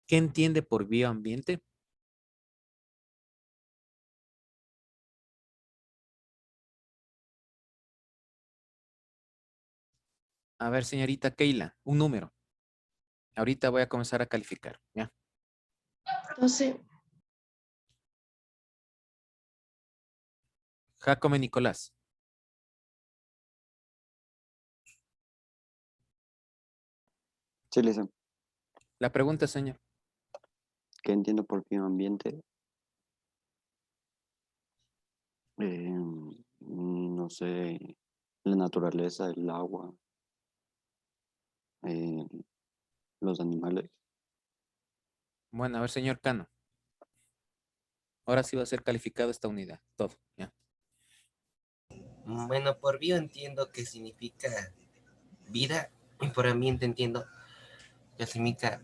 ¿Qué entiende por bioambiente? A ver, señorita Keila, un número. Ahorita voy a comenzar a calificar, ¿ya? 12. Jacome Nicolás. Sí, Lisa, La pregunta, señor. que entiendo por medio ambiente. No sé, la naturaleza, el agua, eh, los animales. Bueno, a ver, señor Cano. Ahora sí va a ser calificado esta unidad, todo, ¿ya? Bueno, por bio entiendo que significa vida y por ambiente entiendo que significa,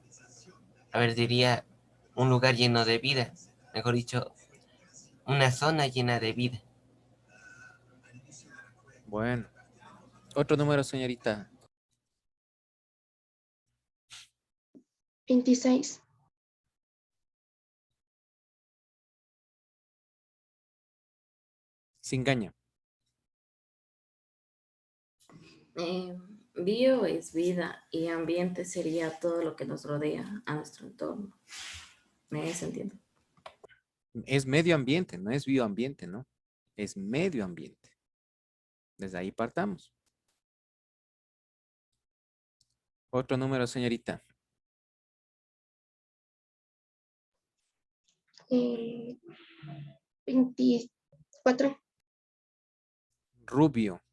a ver, diría un lugar lleno de vida, mejor dicho, una zona llena de vida. Bueno. Otro número, señorita. 26. Sin engaña. Eh, Bio es vida y ambiente sería todo lo que nos rodea a nuestro entorno. ¿Me entiendo? Es medio ambiente, no es bioambiente, ¿no? Es medio ambiente. Desde ahí partamos. Otro número, señorita. 24. Rubio.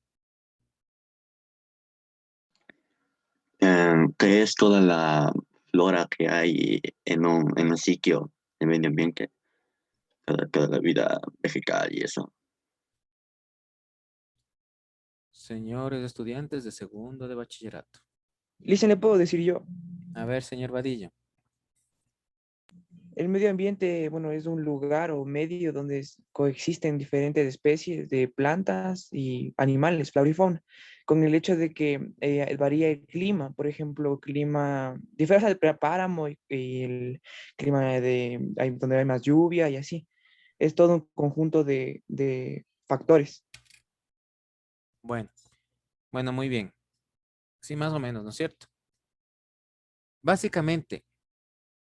Que es toda la flora que hay en un sitio de medio ambiente, toda la vida vegetal y eso. Señores estudiantes de segundo de bachillerato. Listen, le puedo decir yo. A ver, señor Vadillo. El medio ambiente, bueno, es un lugar o medio donde coexisten diferentes especies de plantas y animales, flora y fauna, con el hecho de que varía el clima, por ejemplo, clima, diferencia del páramo y el clima donde hay más lluvia y así. Es todo un conjunto de factores. Bueno, bueno, muy bien. Sí, más o menos, ¿no es cierto? Básicamente,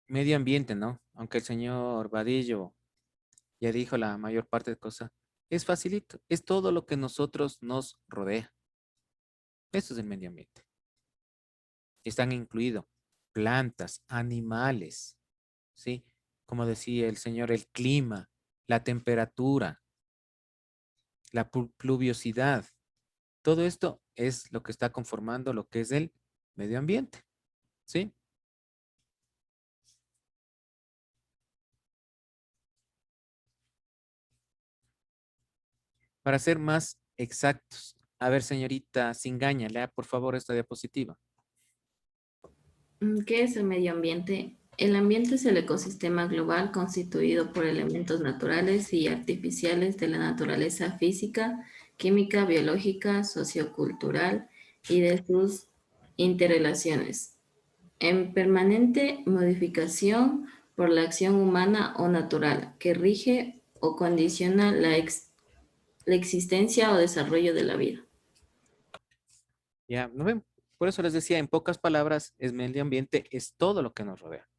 medio ambiente, ¿no? Aunque el señor Vadillo ya dijo la mayor parte de cosas, es facilito. Es todo lo que nosotros nos rodea. Eso es el medio ambiente. Están incluidos plantas, animales, ¿sí? Como decía el señor, el clima, la temperatura, la pluviosidad. Todo esto es lo que está conformando lo que es el medio ambiente, ¿sí? Para ser más exactos, a ver, señorita Singaña, lea por favor esta diapositiva. ¿Qué es el medio ambiente? El ambiente es el ecosistema global constituido por elementos naturales y artificiales de la naturaleza física, química, biológica, sociocultural y de sus interrelaciones, en permanente modificación por la acción humana o natural, que rige o condiciona la existencia o desarrollo de la vida. Ya, ¿no ven? Por eso les decía, en pocas palabras, el medio ambiente es todo lo que nos rodea,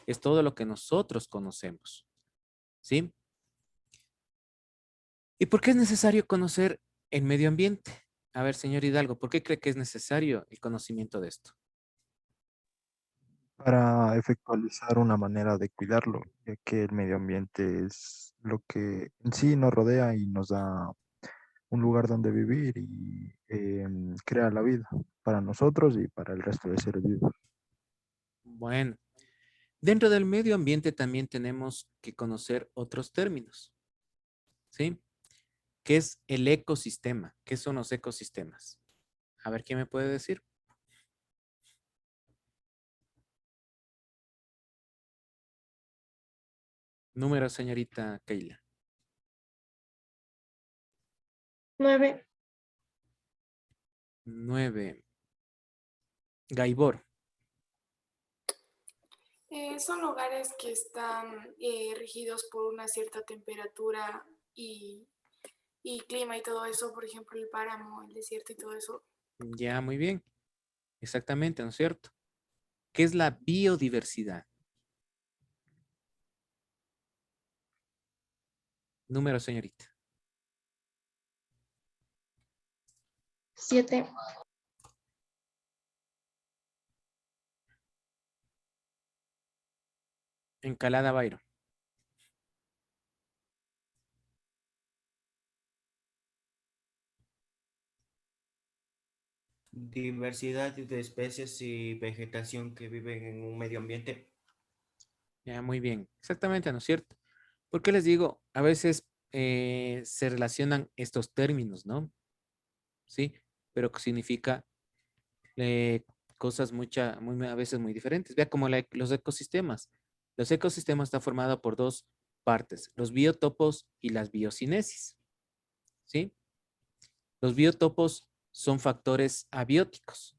es todo lo que nosotros conocemos, ¿sí? ¿Y por qué es necesario conocer el medio ambiente? A ver, señor Hidalgo, ¿por qué cree que es necesario el conocimiento de esto? Para efectualizar una manera de cuidarlo, ya que el medio ambiente es lo que en sí nos rodea y nos da un lugar donde vivir y crea la vida para nosotros y para el resto de seres vivos. Bueno, dentro del medio ambiente también tenemos que conocer otros términos, ¿sí? ¿Qué es el ecosistema? ¿Qué son los ecosistemas? A ver, ¿quién me puede decir? Número, señorita Keila. 9. 9. Gaibor. Son lugares que están regidos por una cierta temperatura y clima y todo eso, por ejemplo, el páramo, el desierto y todo eso. Ya, muy bien. Exactamente, ¿no es cierto? ¿Qué es la biodiversidad? Número, señorita. 7, Encalada Byron. Diversidad de especies y vegetación que viven en un medio ambiente. Ya, muy bien. Exactamente, ¿no es cierto? ¿Por qué les digo? A veces se relacionan estos términos, ¿no? Sí, pero que significa cosas a veces muy diferentes. Vea como los ecosistemas. Los ecosistemas están formados por dos partes, los biotopos y las biocinesis, ¿sí? Los biotopos son factores abióticos.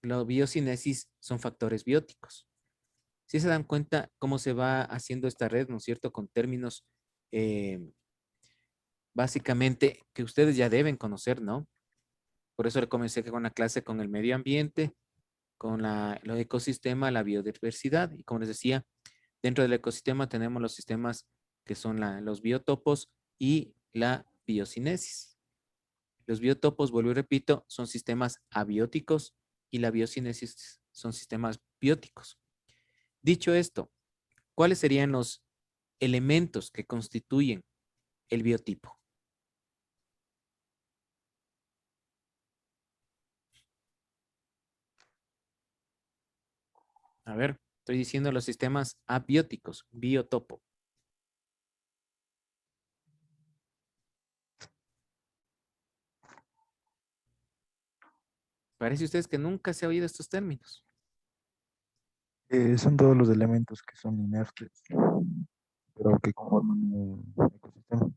Los biocinesis son factores bióticos. Si se dan cuenta cómo se va haciendo esta red, ¿no es cierto? Con términos básicamente que ustedes ya deben conocer, ¿no? Por eso le comencé con la clase con el medio ambiente, con los ecosistemas, la biodiversidad. Y como les decía, dentro del ecosistema tenemos los sistemas que son los biotopos y la biocinesis. Los biotopos, vuelvo y repito, son sistemas abióticos y la biocinesis son sistemas bióticos. Dicho esto, ¿cuáles serían los elementos que constituyen el biotipo? A ver, estoy diciendo los sistemas abióticos, biotopo. Parece a ustedes que nunca se ha oído estos términos. Son todos los elementos que son inertes, pero que conforman un ecosistema.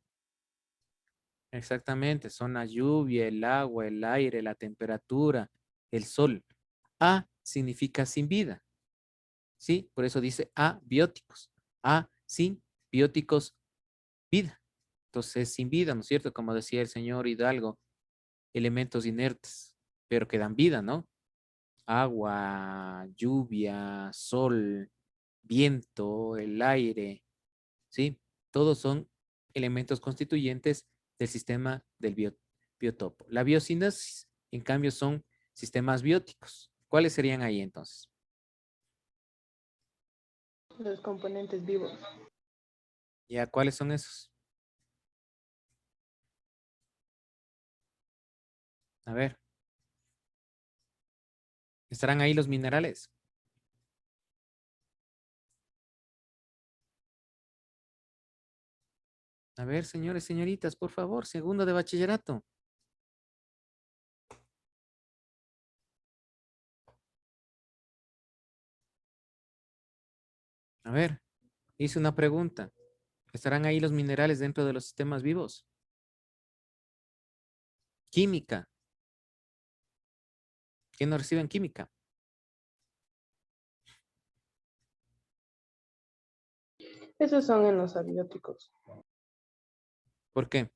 Exactamente, son la lluvia, el agua, el aire, la temperatura, el sol. A significa sin vida, ¿sí? Por eso dice abióticos. A, sin, bióticos, vida. Entonces, sin vida, ¿no es cierto? Como decía el señor Hidalgo, elementos inertes, pero que dan vida, ¿no? Agua, lluvia, sol, viento, el aire, ¿sí? Todos son elementos constituyentes del sistema del biotopo. La biocinesis, en cambio, son sistemas bióticos. ¿Cuáles serían ahí entonces? los componentes vivos. ¿Ya cuáles son esos? A ver. ¿Estarán ahí los minerales? A ver, señores, señoritas, por favor, segundo de bachillerato. A ver, hice una pregunta. ¿Estarán ahí los minerales dentro de los sistemas vivos? Química. ¿Quién no recibe en química? Esos son en los abióticos. ¿Por qué?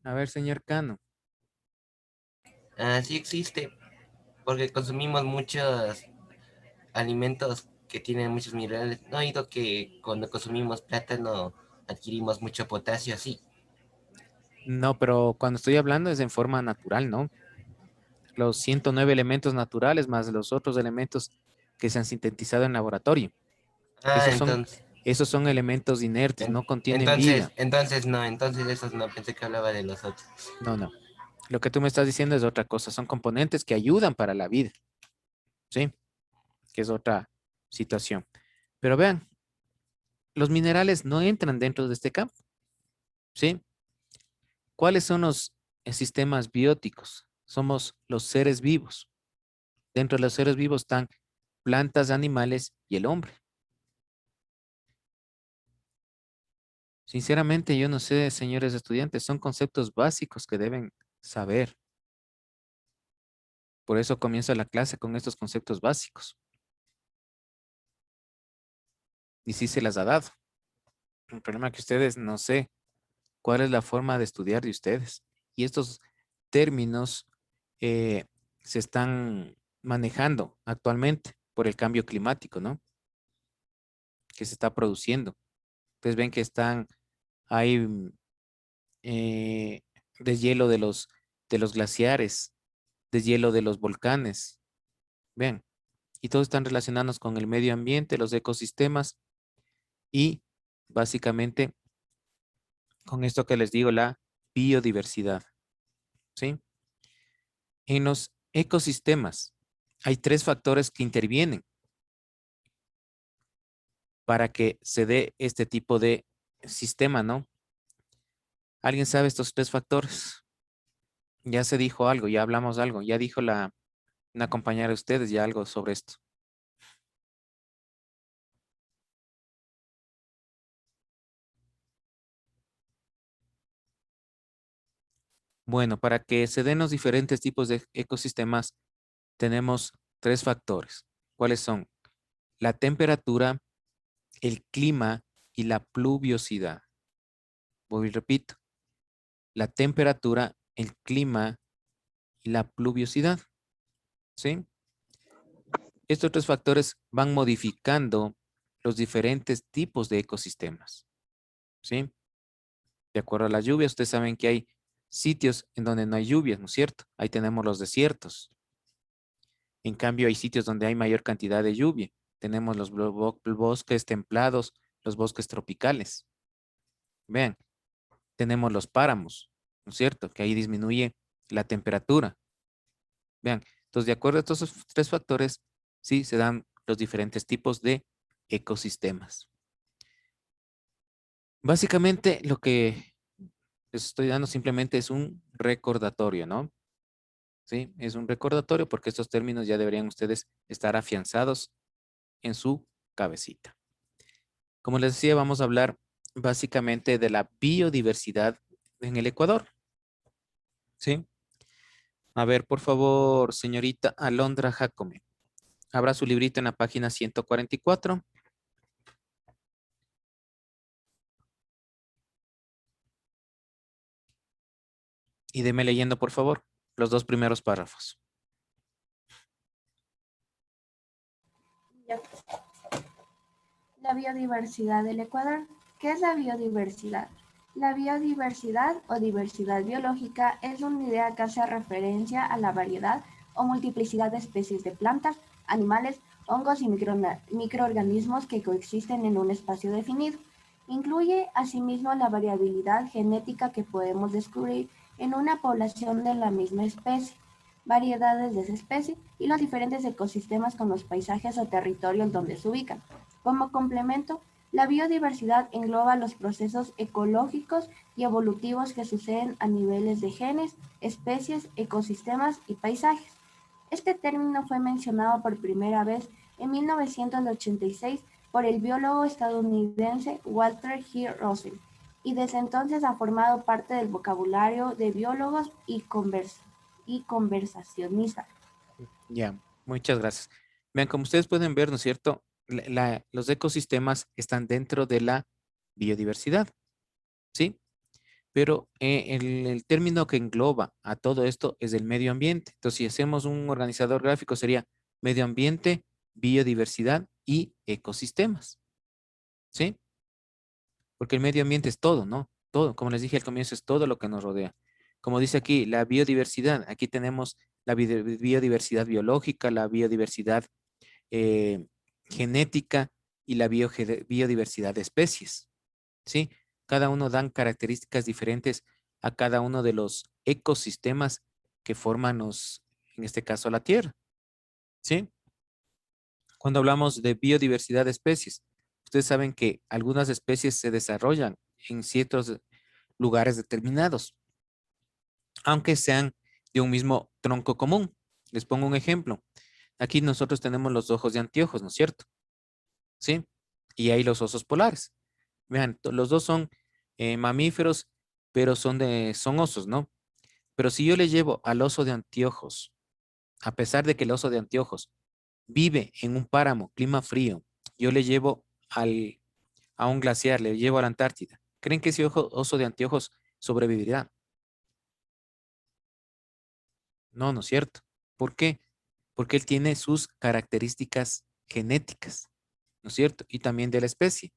A ver, señor Cano. Sí existe, porque consumimos muchos alimentos que tienen muchos minerales. No he oído que cuando consumimos plátano adquirimos mucho potasio, sí. No, pero cuando estoy hablando es en forma natural, ¿no? Los 109 elementos naturales más los otros elementos que se han sintetizado en laboratorio. Ah, Esos son, entonces, esos son elementos inertes, no contienen entonces, vida. entonces esos no, pensé que hablaba de los otros. No, no. Lo que tú me estás diciendo es otra cosa. Son componentes que ayudan para la vida. ¿Sí? Que es otra situación. Pero vean, los minerales no entran dentro de este campo. ¿Sí? ¿Cuáles son los sistemas bióticos? Somos los seres vivos. Dentro de los seres vivos están plantas, animales y el hombre. Sinceramente, yo no sé, señores estudiantes, son conceptos básicos que deben saber. Por eso comienzo la clase con estos conceptos básicos. Y sí se las ha dado. El problema es que ustedes no sé cuál es la forma de estudiar de ustedes. Y estos términos eh, se están manejando actualmente por el cambio climático, ¿no? Que se está produciendo. Ustedes ven que hay eh, deshielo de los glaciares, deshielo de los volcanes. Vean, y todos están relacionados con el medio ambiente, los ecosistemas y básicamente con esto que les digo, la biodiversidad, ¿sí? En los ecosistemas hay tres factores que intervienen para que se dé este tipo de sistema, ¿no? ¿Alguien sabe estos tres factores? Ya se dijo algo, ya hablamos algo, ya dijo una compañera de ustedes ya algo sobre esto. Bueno, para que se den los diferentes tipos de ecosistemas, tenemos tres factores. ¿Cuáles son? La temperatura, el clima y la pluviosidad. Voy y repito. La temperatura, el clima y la pluviosidad. ¿Sí? Estos tres factores van modificando los diferentes tipos de ecosistemas. ¿Sí? De acuerdo a las lluvias, ustedes saben que hay sitios en donde no hay lluvias, ¿no es cierto? Ahí tenemos los desiertos. En cambio, hay sitios donde hay mayor cantidad de lluvia. Tenemos los bosques templados, los bosques tropicales. Vean, tenemos los páramos, ¿no es cierto? Que ahí disminuye la temperatura. Vean, entonces, de acuerdo a estos tres factores, sí se dan los diferentes tipos de ecosistemas. Básicamente, lo que les estoy dando simplemente es un recordatorio, ¿no? Sí, es un recordatorio porque estos términos ya deberían ustedes estar afianzados en su cabecita. Como les decía, vamos a hablar básicamente de la biodiversidad en el Ecuador. ¿Sí? A ver, por favor, señorita Alondra Jacome. Abra su librito en la página 144. Y deme leyendo, por favor, los dos primeros párrafos. Ya. La biodiversidad del Ecuador. ¿Qué es la biodiversidad? La biodiversidad o diversidad biológica es una idea que hace referencia a la variedad o multiplicidad de especies de plantas, animales, hongos y microorganismos que coexisten en un espacio definido. Incluye asimismo la variabilidad genética que podemos descubrir en una población de la misma especie, variedades de esa especie y los diferentes ecosistemas con los paisajes o territorios donde se ubican. Como complemento, la biodiversidad engloba los procesos ecológicos y evolutivos que suceden a niveles de genes, especies, ecosistemas y paisajes. Este término fue mencionado por primera vez en 1986 por el biólogo estadounidense Walter G. Russell y desde entonces ha formado parte del vocabulario de biólogos y conversacionistas. Ya, muchas gracias. Vean, como ustedes pueden ver, ¿no es cierto? Los ecosistemas están dentro de la biodiversidad, ¿sí? Pero el término que engloba a todo esto es el medio ambiente. Entonces, si hacemos un organizador gráfico, sería medio ambiente, biodiversidad y ecosistemas, ¿sí? Porque el medio ambiente es todo, ¿no? Todo, como les dije al comienzo, es todo lo que nos rodea. Como dice aquí, la biodiversidad. Aquí tenemos la biodiversidad biológica, la biodiversidad eh, genética y la biodiversidad de especies, ¿sí? Cada uno dan características diferentes a cada uno de los ecosistemas que forman en este caso, la Tierra, ¿sí? Cuando hablamos de biodiversidad de especies, ustedes saben que algunas especies se desarrollan en ciertos lugares determinados, aunque sean de un mismo tronco común. Les pongo un ejemplo. Aquí nosotros tenemos los ojos de anteojos, ¿no es cierto? ¿Sí? Y hay los osos polares. Vean, los dos son mamíferos, pero son osos, ¿no? Pero si yo le llevo al oso de anteojos, a pesar de que el oso de anteojos vive en un páramo, clima frío, yo le llevo a un glaciar, le llevo a la Antártida. ¿Creen que ese oso de anteojos sobrevivirá? No, no es cierto. ¿Por qué? Porque él tiene sus características genéticas, ¿no es cierto? Y también de la especie,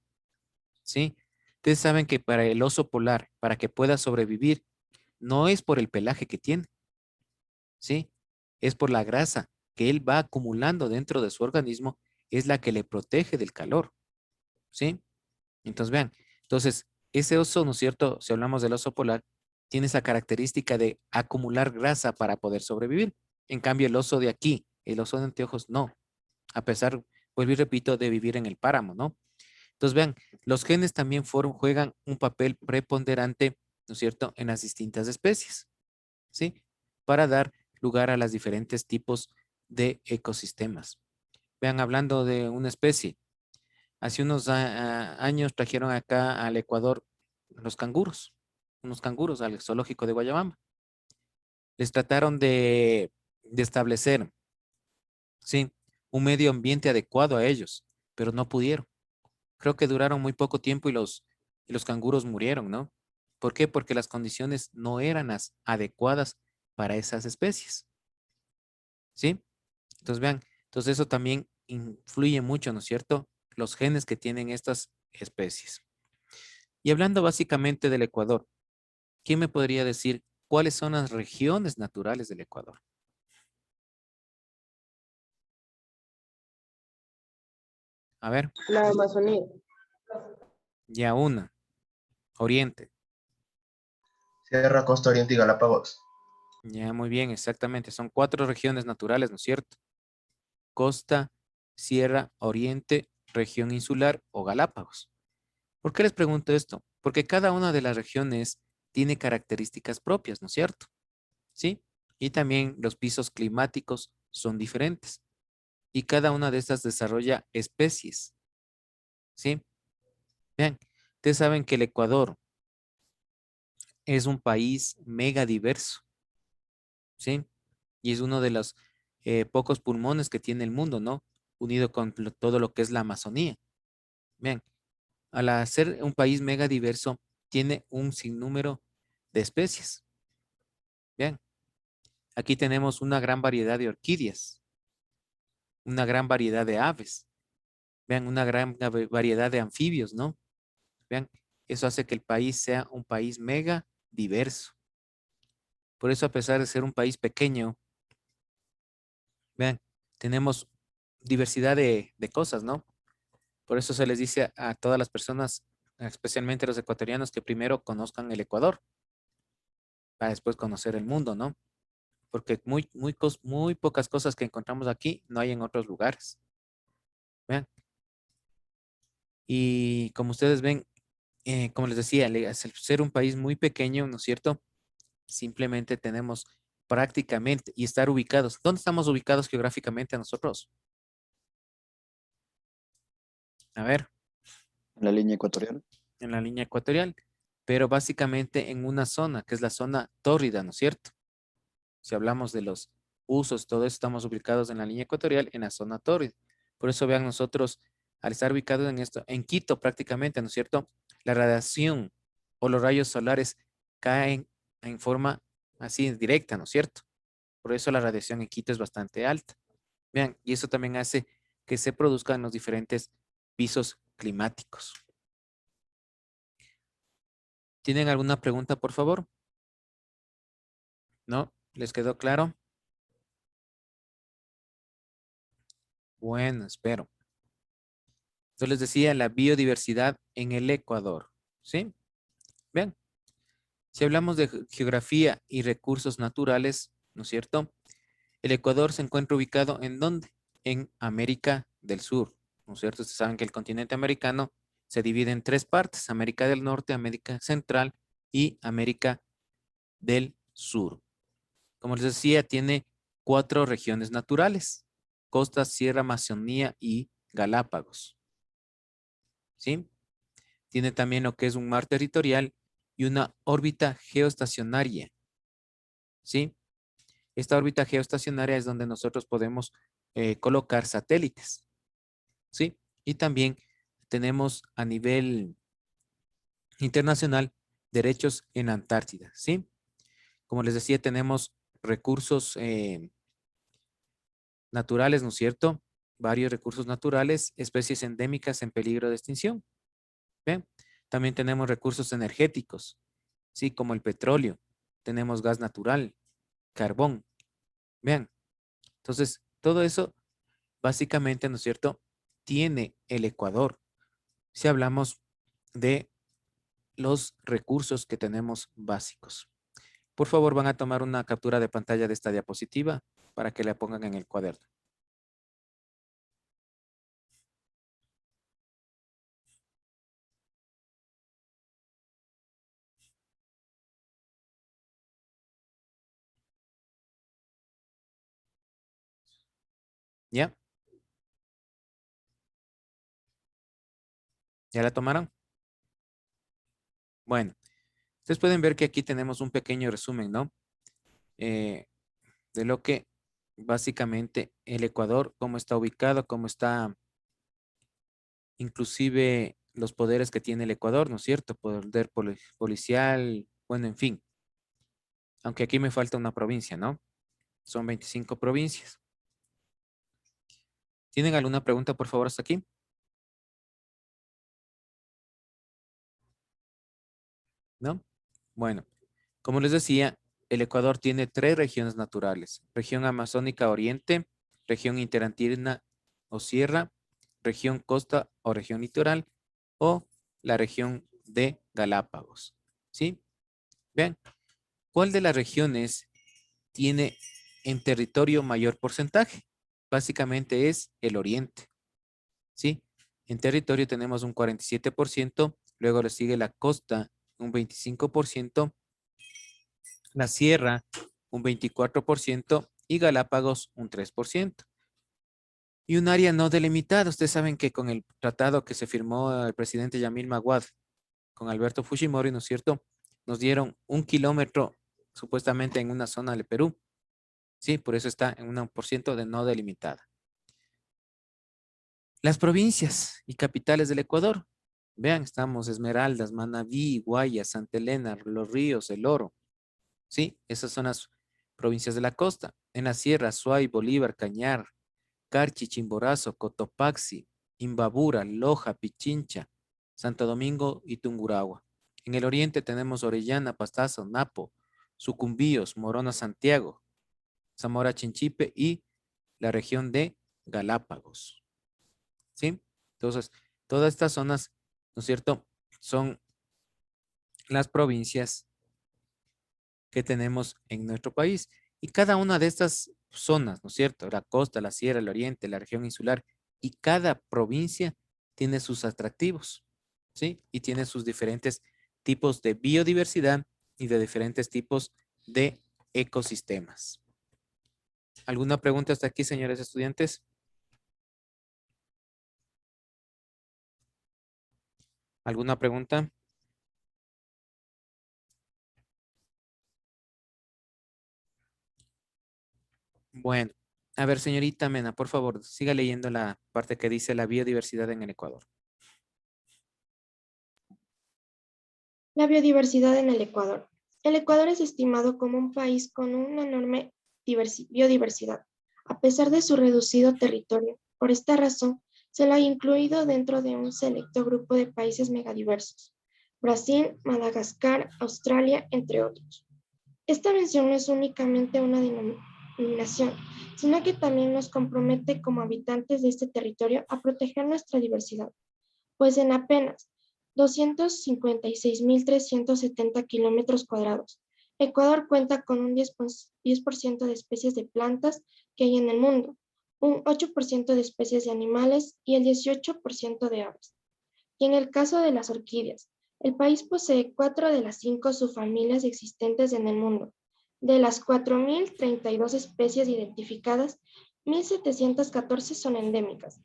¿sí? Ustedes saben que para el oso polar, para que pueda sobrevivir, no es por el pelaje que tiene, ¿sí? Es por la grasa que él va acumulando dentro de su organismo, es la que le protege del calor, ¿sí? Entonces, vean, entonces, ese oso, ¿no es cierto? Si hablamos del oso polar, tiene esa característica de acumular grasa para poder sobrevivir. En cambio, el oso de aquí, el oso de anteojos, no. A pesar, vuelvo y repito, de vivir en el páramo, ¿no? Entonces, vean, los genes también juegan un papel preponderante, ¿no es cierto?, en las distintas especies, ¿sí? Para dar lugar a los diferentes tipos de ecosistemas. Vean, hablando de una especie, hace unos años trajeron acá al Ecuador los canguros, unos canguros al zoológico de Guayabamba. Les trataron de establecer, sí, un medio ambiente adecuado a ellos, pero no pudieron. Creo que duraron muy poco tiempo y los canguros murieron, ¿no? ¿Por qué? Porque las condiciones no eran las adecuadas para esas especies, ¿sí? Entonces, vean, entonces eso también influye mucho, ¿no es cierto? Los genes que tienen estas especies. Y hablando básicamente del Ecuador, ¿quién me podría decir cuáles son las regiones naturales del Ecuador? A ver, La Amazonía. ya una, Oriente. Sierra, Costa, Oriente y Galápagos. Ya muy bien, exactamente. Son 4 regiones naturales, ¿no es cierto? Costa, Sierra, Oriente, región insular o Galápagos. ¿Por qué les pregunto esto? Porque cada una de las regiones tiene características propias, ¿no es cierto? ¿Sí? Y también los pisos climáticos son diferentes. Y cada una de estas desarrolla especies, ¿sí? Vean, ustedes saben que el Ecuador es un país mega diverso, ¿sí? Y es uno de los pocos pulmones que tiene el mundo, ¿no? Unido con todo lo que es la Amazonía. Vean, al ser un país mega diverso, tiene un sinnúmero de especies. Vean, aquí tenemos una gran variedad de orquídeas, una gran variedad de aves, vean, una gran variedad de anfibios, ¿no? Vean, eso hace que el país sea un país mega diverso. Por eso, a pesar de ser un país pequeño, vean, tenemos diversidad de cosas, ¿no? Por eso se les dice a todas las personas, especialmente a los ecuatorianos, que primero conozcan el Ecuador, para después conocer el mundo, ¿no? Porque muy pocas cosas que encontramos aquí no hay en otros lugares. Vean. Y como ustedes ven, como les decía, al ser un país muy pequeño, ¿no es cierto? Simplemente tenemos prácticamente y estar ubicados. ¿Dónde estamos ubicados geográficamente nosotros? A ver, En la línea ecuatorial. en la línea ecuatorial, pero básicamente en una zona, que es la zona tórrida, ¿no es cierto? Si hablamos de los usos, todo eso, estamos ubicados en la línea ecuatorial, en la zona tórrida. Por eso vean nosotros, al estar ubicados en esto, en Quito prácticamente, ¿no es cierto? La radiación o los rayos solares caen en forma así directa, ¿no es cierto? Por eso la radiación en Quito es bastante alta. Vean, y eso también hace que se produzcan los diferentes pisos climáticos. ¿Tienen alguna pregunta, por favor? ¿No? ¿Les quedó claro? Bueno, espero. Yo les decía la biodiversidad en el Ecuador. ¿Sí? Vean, si hablamos de geografía y recursos naturales, ¿no es cierto? El Ecuador se encuentra ubicado ¿en dónde? En América del Sur, ¿no es cierto? Ustedes saben que el continente americano se divide en 3 partes: América del Norte, América Central y América del Sur. Como les decía, tiene 4 regiones naturales: Costa, Sierra, Amazonía y Galápagos. ¿Sí? Tiene también lo que es un mar territorial y una órbita geoestacionaria. ¿Sí? Esta órbita geoestacionaria es donde nosotros podemos colocar satélites. ¿Sí? Y también tenemos a nivel internacional derechos en Antártida. ¿Sí? Como les decía, tenemos recursos naturales, ¿no es cierto? Varios recursos naturales, especies endémicas en peligro de extinción. ¿Ven? También tenemos recursos energéticos, ¿sí? Como el petróleo. Tenemos gas natural, carbón. Vean. Entonces, todo eso, básicamente, ¿no es cierto?, tiene el Ecuador. Si hablamos de los recursos que tenemos básicos. Por favor, van a tomar una captura de pantalla de esta diapositiva para que la pongan en el cuaderno. ¿Ya? ¿Ya la tomaron? Bueno, ustedes pueden ver que aquí tenemos un pequeño resumen, ¿no? De lo que básicamente el Ecuador, cómo está ubicado, cómo está inclusive los poderes que tiene el Ecuador, ¿no es cierto? Poder policial, bueno, en fin. Aunque aquí me falta una provincia, ¿no? Son 25 provincias. ¿Tienen alguna pregunta, por favor, hasta aquí? ¿No? Bueno, como les decía, el Ecuador tiene 3 regiones naturales. Región amazónica oriente, región interandina o sierra, región costa o región litoral, o la región de Galápagos. ¿Sí? Vean, ¿cuál de las regiones tiene en territorio mayor porcentaje? Básicamente es el oriente. ¿Sí? En territorio tenemos un 47%, luego le sigue la costa, un 25%, la sierra, un 24%, y Galápagos, un 3%. Y un área no delimitada. Ustedes saben que con el tratado que se firmó el presidente Yamil Maguad con Alberto Fujimori, ¿no es cierto?, nos dieron 1 kilómetro supuestamente en una zona de Perú. Sí, por eso está en un 1% de no delimitada. Las provincias y capitales del Ecuador. Vean, estamos Esmeraldas, Manabí, Guayas, Santa Elena, Los Ríos, El Oro. Sí, esas son las provincias de la costa. En la sierra, Suay, Bolívar, Cañar, Carchi, Chimborazo, Cotopaxi, Imbabura, Loja, Pichincha, Santo Domingo y Tungurahua. En el oriente tenemos Orellana, Pastaza, Napo, Sucumbíos, Morona, Santiago, Zamora, Chinchipe y la región de Galápagos. ¿Sí? Entonces, todas estas zonas, ¿no es cierto?, son las provincias que tenemos en nuestro país. Y cada una de estas zonas, ¿no es cierto?, la costa, la sierra, el oriente, la región insular, y cada provincia tiene sus atractivos, ¿sí? Y tiene sus diferentes tipos de biodiversidad y de diferentes tipos de ecosistemas. ¿Alguna pregunta hasta aquí, señores estudiantes? ¿Alguna pregunta? Bueno, a ver, señorita Mena, por favor, siga leyendo la parte que dice la biodiversidad en el Ecuador. La biodiversidad en el Ecuador. El Ecuador es estimado como un país con una enorme biodiversidad, a pesar de su reducido territorio. Por esta razón, se lo ha incluido dentro de un selecto grupo de países megadiversos: Brasil, Madagascar, Australia, entre otros. Esta mención no es únicamente una denominación, sino que también nos compromete como habitantes de este territorio a proteger nuestra diversidad, pues en apenas 256.370 kilómetros cuadrados, Ecuador cuenta con un 10% de especies de plantas que hay en el mundo, un 8% de especies de animales y el 18% de aves. Y en el caso de las orquídeas, el país posee 4 de las 5 subfamilias existentes en el mundo. De las 4.032 especies identificadas, 1.714 son endémicas.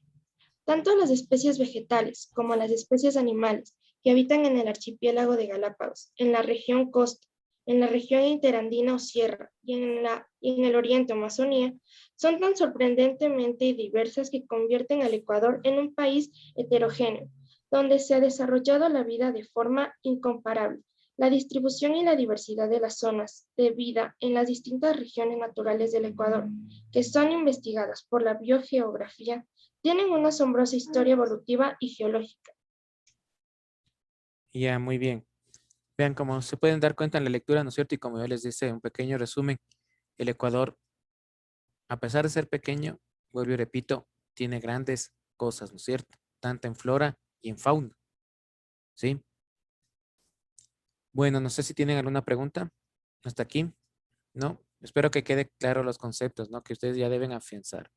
Tanto las especies vegetales como las especies animales que habitan en el archipiélago de Galápagos, en la región costa, en la región interandina o sierra y en el oriente o Amazonía, son tan sorprendentemente diversas que convierten al Ecuador en un país heterogéneo, donde se ha desarrollado la vida de forma incomparable. La distribución y la diversidad de las zonas de vida en las distintas regiones naturales del Ecuador, que son investigadas por la biogeografía, tienen una asombrosa historia evolutiva y geológica. Ya, muy bien. Vean, como se pueden dar cuenta en la lectura, ¿no es cierto? Y como yo les dice, un pequeño resumen, el Ecuador, a pesar de ser pequeño, vuelvo y repito, tiene grandes cosas, ¿no es cierto? Tanto en flora y en fauna, ¿sí? Bueno, no sé si tienen alguna pregunta hasta aquí, ¿no? Espero que quede claro los conceptos, ¿no? Que ustedes ya deben afianzar.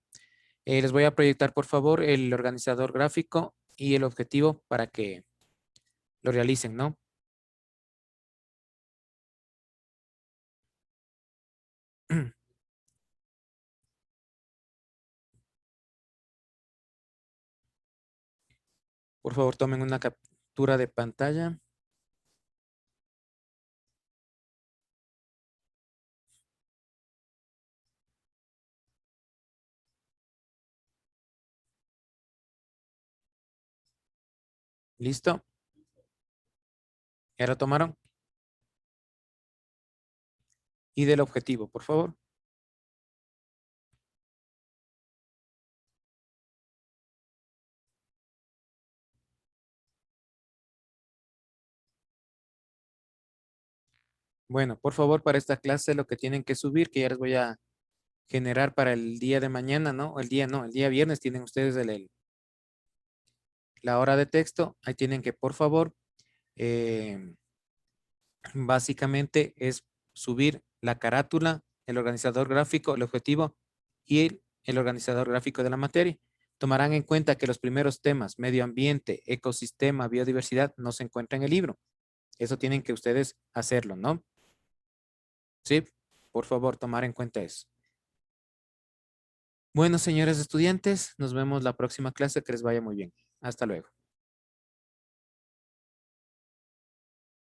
Les voy a proyectar, por favor, el organizador gráfico y el objetivo para que lo realicen, ¿no? Por favor, tomen una captura de pantalla. ¿Listo? ¿Ya lo tomaron? Y del objetivo, por favor. Bueno, por favor, para esta clase lo que tienen que subir, que ya les voy a generar para el día de mañana, ¿no? El día viernes tienen ustedes la hora de texto. Ahí tienen que, por favor, básicamente es subir la carátula, el organizador gráfico, el objetivo y el organizador gráfico de la materia. Tomarán en cuenta que los primeros temas, medio ambiente, ecosistema, biodiversidad, no se encuentran en el libro. Eso tienen que ustedes hacerlo, ¿no? Sí, por favor, tomar en cuenta eso. Bueno, señores estudiantes, nos vemos la próxima clase. Que les vaya muy bien. Hasta luego.